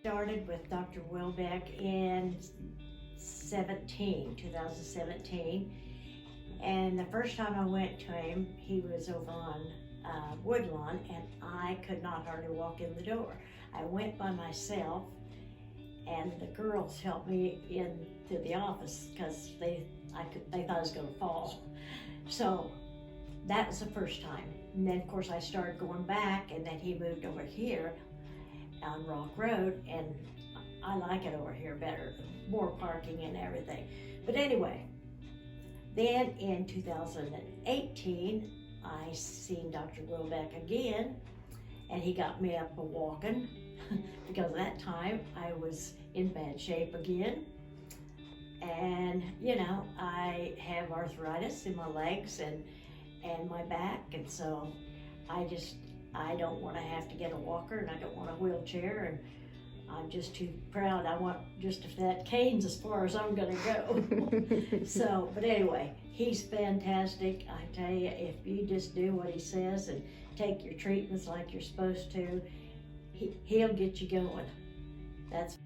Started with Dr. Welbeck in 2017. And the first time I went to him, he was over on Woodlawn, and I could not hardly walk in the door. I went by myself, and the girls helped me into the office because they thought I was going to fall. So that was the first time. And then, of course, I started going back, and then he moved over here on Rock Road, and I like it over here better, more parking and everything. But anyway, then in 2018, I seen Dr. Wilbeck again, and he got me up a walking because at that time I was in bad shape again. And you know, I have arthritis in my legs and my back, and so I don't want to have to get a walker, and I don't want a wheelchair, and I'm just too proud. I want just if that cane's as far as I'm gonna go. So, but anyway, he's fantastic. I tell you, if you just do what he says and take your treatments like you're supposed to, he'll get you going. That's